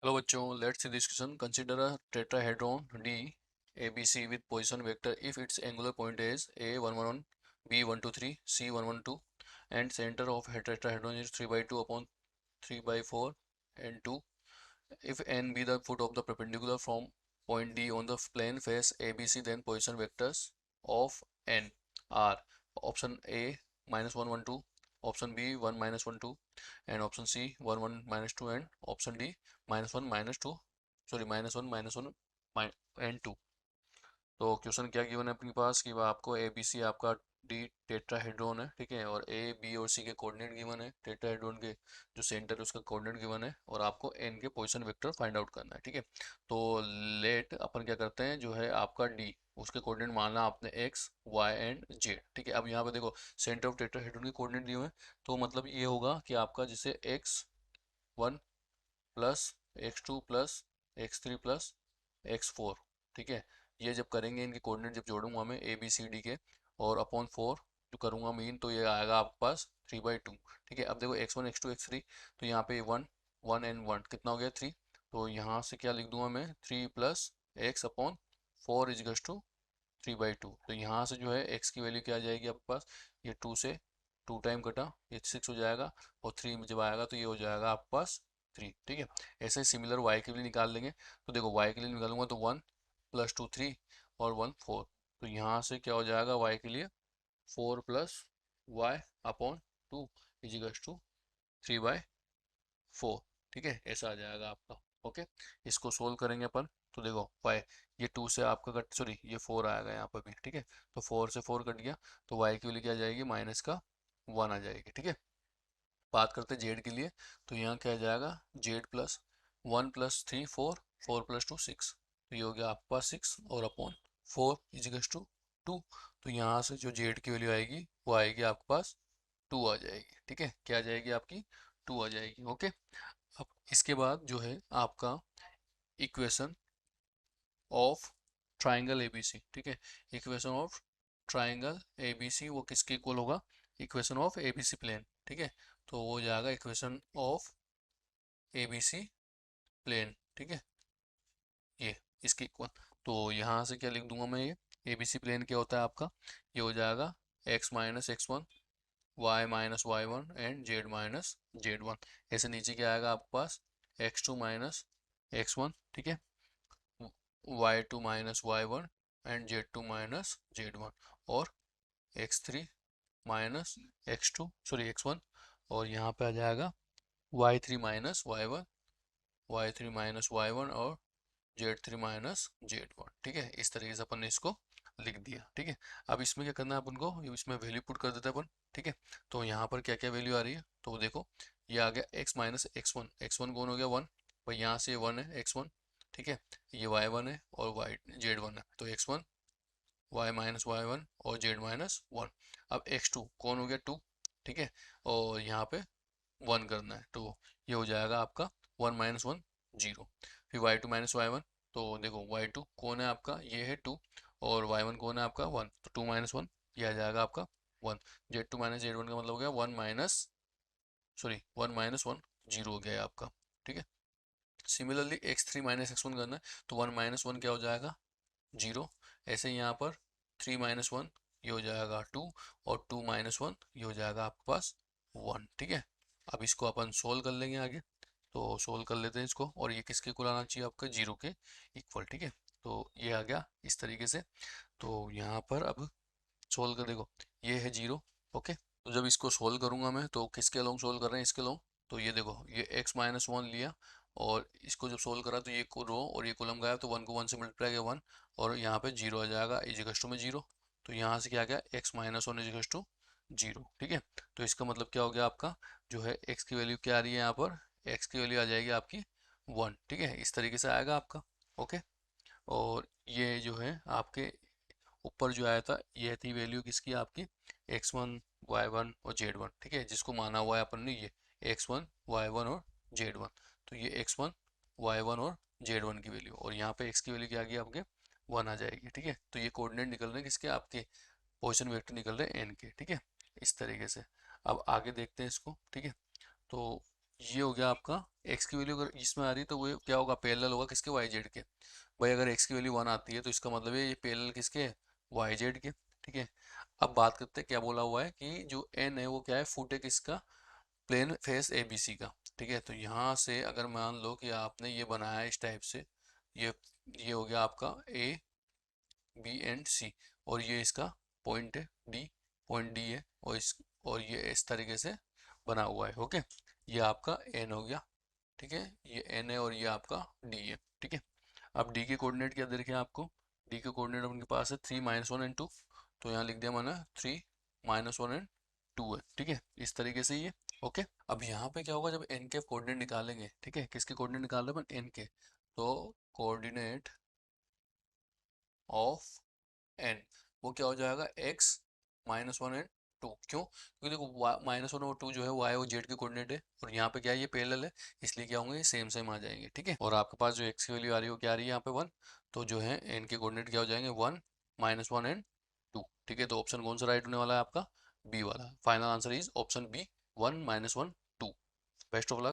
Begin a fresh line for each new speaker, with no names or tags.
Hello बच्चों, let's see this question. Consider a tetrahedron D ABC with position vector if its angular point is A111, B123, C112 and center of tetrahedron is 3/2 upon 3/4 and 2. If n be the foot of the perpendicular from point D on the plane face ABC, then position vectors of n are option A -1 1 2, option B 1 -1 2 and option C 1 1 -2 and option D -1 -2, sorry -1 -1 and 2. तो question क्या given है अपने पास कि वह आपको ए B सी आपका D tetrahedron है, ठीक है, और ए बी और सी के कोऑर्डिनेट गिवन है, टेट्राहेड्रॉन के जो सेंटर है उसका कोऑर्डिनेट गिवन है और आपको एन के पोजीशन वेक्टर फाइंड आउट करना है, ठीक है. तो लेट अपन क्या करते हैं, जो है आपका डी उसके कोऑर्डिनेट मानना आपने एक्स वाई एंड जेड, ठीक है. अब यहाँ पे देखो सेंटर ऑफ टेट्राहेड्रॉन के कोऑर्डिनेट दिए हुए हैं, तो मतलब ये होगा कि आपका जैसे x1 plus x2 plus x3 plus x4, ठीक है. ये जब करेंगे इनके कोऑर्डिनेट जब जोड़ूंगा मैं ए बी सी डी के और अपॉन 4 जो करूंगा मीन, तो ये आएगा आपके पास 3/2, ठीक है. अब देखो x1 x2 x3, तो यहाँ पे 1 1 एंड 1 कितना हो गया 3, तो यहाँ से क्या लिख दूंगा मैं 3 plus x upon 4 equals to 3/2. तो यहाँ से जो है x की वैल्यू क्या आ जाएगी आपके पास, ये 2 से 2 टाइम कटा ये 6 हो जाएगा और 3 जब आएगा तो ये हो जाएगा आपके पास 3, ठीक है. ऐसे सिमिलर y के लिए निकाल लेंगे, तो देखो y के लिए निकालूंगा तो 1 प्लस 2 3 और 1 4, तो यहाँ से क्या हो जाएगा y के लिए 4 plus y upon 2 equals to 3/4, ठीक है. ऐसा आ जाएगा आपका. ओके, इसको सोल्व करेंगे अपन, तो देखो y ये 2 से आपका कट, सॉरी ये 4 आएगा यहाँ पर भी, ठीक है. तो 4 से 4 कट गया, तो y की वैल्यू क्या आ जाएगी माइनस का 1 आ जाएगी, ठीक है. बात करते हैं जेड के लिए, तो यहाँ क्या आ जाएगा जेड प्लस 1 प्लस 3 4, 4 प्लस 2 6, तो ये हो गया आपके पास 6 और अपॉन 4 इजिकल्स टू 2. तो यहाँ से जो जेड की वैल्यू आएगी वो आएगी आपके पास 2 आ जाएगी, ठीक है. क्या आ जाएगी आपकी 2 आ जाएगी. ओके, अब इसके बाद जो है आपका इक्वेशन ऑफ ट्राइंगल एबीसी, ठीक है. इक्वेशन ऑफ ट्राइंगल एबीसी वो किसके इक्वल होगा, इक्वेशन ऑफ एबीसी प्लेन, ठीक है. तो वो जाएगा इक्वेशन ऑफ एबीसी प्लेन, ठीक है, ये इसके इक्वल. तो यहाँ से क्या लिख दूंगा मैं, ये एबीसी प्लेन क्या होता है आपका, ये हो जाएगा x minus x1 y minus y1 and z minus z1. ऐसे नीचे क्या आएगा आपके पास x2 माइनस x1, ठीक है, y2 minus y1 and z2 minus z1 और x3 minus x2 sorry x1 और यहाँ पे आ जाएगा y3 minus y1 y3 minus y1 और z3 माइनस z1, ठीक है. इस तरीके से अपन ने इसको लिख दिया, ठीक है. अब इसमें क्या करना है अपन को, इसमें वैल्यू पुट कर देते हैं अपन, ठीक है. तो यहाँ पर क्या क्या वैल्यू आ रही है, तो देखो ये आ गया x माइनस x1, x1 कौन हो गया 1, भाई यहाँ से 1 है x1, ठीक है. ये y1 है और z1 है, तो x1 y माइनस y1 और z माइनस 1. अब x2 कौन हो गया 2, ठीक है, और यहाँ पे 1 करना है, तो ये हो जाएगा आपका 1 माइनस 1 0. फिर y2 माइनस y1, तो देखो y2 कौन है आपका, ये है 2 और y1 कौन है आपका 1, तो 2 माइनस 1 ये आ जाएगा आपका 1. z2 माइनस z1 का मतलब हो गया 1 माइनस, सॉरी 1 माइनस 1 0 हो गया आपका, ठीक है. सिमिलरली x3 माइनस x1 करना है, तो 1 माइनस 1 क्या हो जाएगा 0. ऐसे ही यहाँ पर 3 माइनस 1 ये हो जाएगा 2 और 2 माइनस 1 ये हो जाएगा आपके पास 1, ठीक है. अब इसको अपन सोल्व कर लेंगे आगे, तो सोल्व कर लेते हैं इसको, और ये किसके इक्वल आना चाहिए आपका 0 के इक्वल, ठीक है. तो ये आ गया इस तरीके से. तो यहाँ पर अब सोल्व कर देखो, ये है 0, ओके. तो जब इसको सोल्व करूंगा मैं, तो किसके अलोंग सोल्व कर रहे हैं, इसके अलोंग, तो ये देखो ये x माइनस 1 लिया और इसको जब सोल्व करा तो ये को रो और ये कॉलम गया, तो 1 को 1 से मल्टीप्लाई किया 1 और यहाँ पे 0 आ जाएगा इजिकल्स टू में 0. तो यहाँ से क्या आ गया x माइनस 1 इजिकल्स टू 0, ठीक है. तो इसका मतलब क्या हो गया आपका, जो है x की वैल्यू क्या आ रही है यहाँ पर, x की वैल्यू आ जाएगी आपकी 1, ठीक है. इस तरीके से आएगा आपका. ओके, और ये जो है आपके ऊपर जो आया था ये थी वैल्यू किसकी आपकी x1 y1 और z1, ठीक है, जिसको माना हुआ है अपन ने ये x1 y1 और z1. तो ये x1 y1 और z1 की वैल्यू, और यहाँ पे x की वैल्यू क्या आ गई आपके 1 आ जाएगी, ठीक है. तो ये कोऑर्डिनेट निकल रहे हैं किसके, आपके पोजीशन वेक्टर निकल रहे हैं n के, ठीक है, इस तरीके से. अब आगे देखते हैं इसको, ठीक है. तो ये हो गया आपका एक्स की वैल्यू, अगर इसमें आ रही तो वो क्या होगा, पैरेलल होगा किसके, वाई जेड के। भाई अगर एक्स की वैल्यू 1 आती है तो इसका मतलब है ये पैरेलल किसके, वाई जेड के। ठीक है। अब बात करते हैं क्या बोला हुआ है कि जो एन है वो क्या है, फुट है किसका, plane face A B C का। ठीक है। तो यहाँ से अगर मान लो कि आपने ये बनाया है इस टाइप से, ये ये हो गया आपका ए बी एंड सी, और ये इसका पॉइंट है डी, पॉइंट डी है, और ये इस तरीके से बना हुआ है। ओके। ये आपका एन हो गया। ठीक है। ये एन है और ये आपका डी है। ठीक है। अब डी के कोऑर्डिनेट क्या दे रखे हैं आपको, डी के कोऑर्डिनेट उनके पास है 3 - 1 and 2, तो यहाँ लिख दिया मैंने 3 - 1 and 2 है। ठीक है। इस तरीके से ये। ओके। अब यहाँ पे क्या होगा, जब एन के कोऑर्डिनेट निकालेंगे, ठीक है, किसके कोऑर्डिनेट निकाल रहे हैं एन के, तो कोऑर्डिनेट ऑफ एन वो क्या हो जाएगा, x - 1 and 2। क्यों, क्योंकि देखो -1 और 2 जो है वाई और जेड के कोऑर्डिनेट है, और यहाँ पे क्या है, ये पैरेलल है, इसलिए क्या होंगे, ये सेम सेम आ जाएंगे। ठीक है। और आपके पास जो x की वैल्यू आ रही है वो क्या आ रही है यहाँ पे 1, तो जो है n के कोऑर्डिनेट क्या हो जाएंगे, 1 - 1 and 2। ठीक है। तो ऑप्शन कौन सा राइट होने वाला है आपका, बी वाला। Final answer is option B, 1 - 1 2। Best of luck.